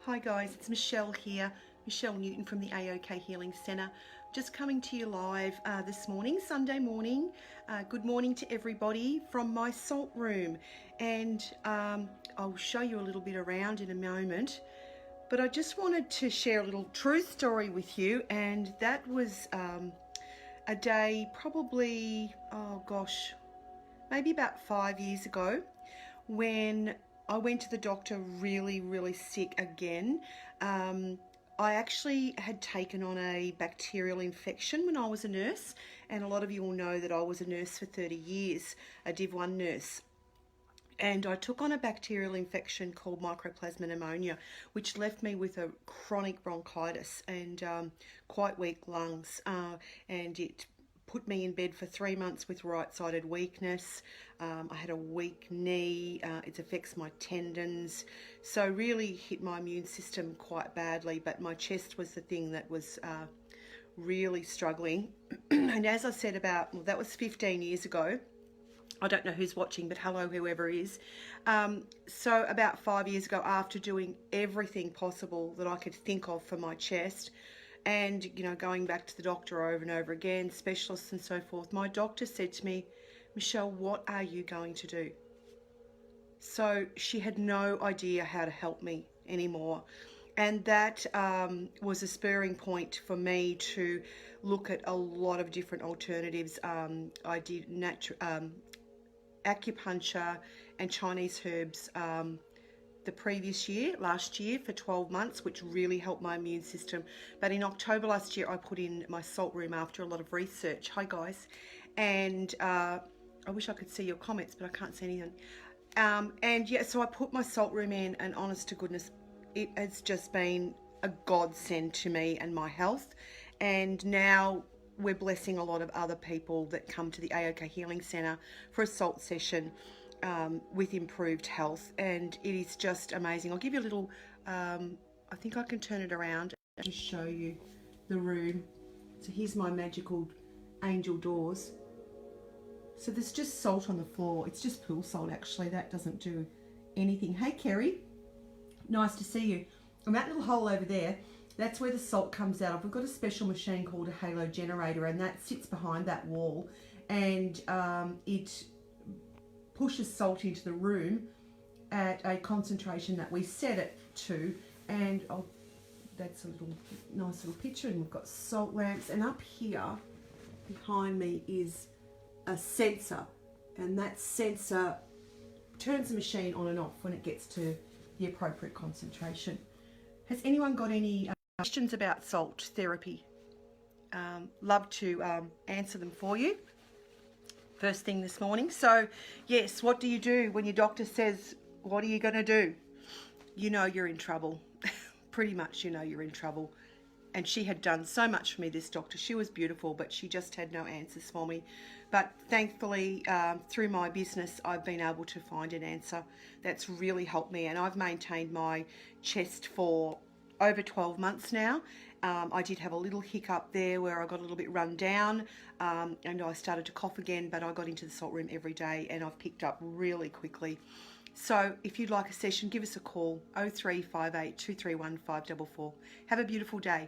Hi guys, it's Michelle here, Michelle Newton from the AOK Healing Centre. Just coming to you live this morning, Sunday morning. Good morning to everybody from my salt room, and I'll show you a little bit around in a moment. But I just wanted to share a little truth story with you, and that was a day probably, oh gosh, maybe about 5 years ago, when I went to the doctor really sick again. I actually had taken on a bacterial infection when I was a nurse, and a lot of you will know that I was a nurse for 30 years, a Div 1 nurse. And I took on a bacterial infection called mycoplasma pneumonia, which left me with a chronic bronchitis and quite weak lungs, and it put me in bed for 3 months with right-sided weakness. I had a weak knee. It affects my tendons, so really hit my immune system quite badly, but my chest was the thing that was really struggling. And as I said, well, that was 15 years ago. I don't know who's watching, but hello, whoever is. So about 5 years ago, after doing everything possible that I could think of for my chest, and, you know, going back to the doctor over and over again, specialists and so forth, my doctor said to me, Michelle, what are you going to do? So she had no idea how to help me anymore. And that was a spurring point for me to look at a lot of different alternatives. I did acupuncture and Chinese herbs the last year for 12 months, which really helped my immune system. But in October last year, I put in my salt room after a lot of research. Hi guys. And I wish I could see your comments, but I can't see anything. And yeah, so I put my salt room in, and honest to goodness, it has just been a godsend to me and my health. And now we're blessing a lot of other people that come to the AOK Healing Centre for a salt session with improved health, and it is just amazing. I'll give you a little, I think I can turn it around and just show you the room. So here's my magical angel doors. So there's just salt on the floor. It's just pool salt, actually. That doesn't do anything. Hey Kerry, nice to see you. And that little hole over there, that's where the salt comes out of. We've got a special machine called a halo generator, and that sits behind that wall, and it pushes salt into the room at a concentration that we set it to. And that's a nice little picture, and we've got salt lamps, and up here behind me is a sensor, and that sensor turns the machine on and off when it gets to the appropriate concentration. Has anyone got any questions about salt therapy? Love to answer them for you first thing this morning. So yes, what do you do when your doctor says, what are you going to do? You know you're in trouble. Pretty much you know you're in trouble. And she had done so much for me, this doctor. She was beautiful, but she just had no answers for me. But thankfully, through my business, I've been able to find an answer that's really helped me. And I've maintained my chest for over 12 months now. I did have a little hiccup there where I got a little bit run down, and I started to cough again, but I got into the salt room every day, and I've picked up really quickly. So if you'd like a session, give us a call, 0358 231 544. Have a beautiful day.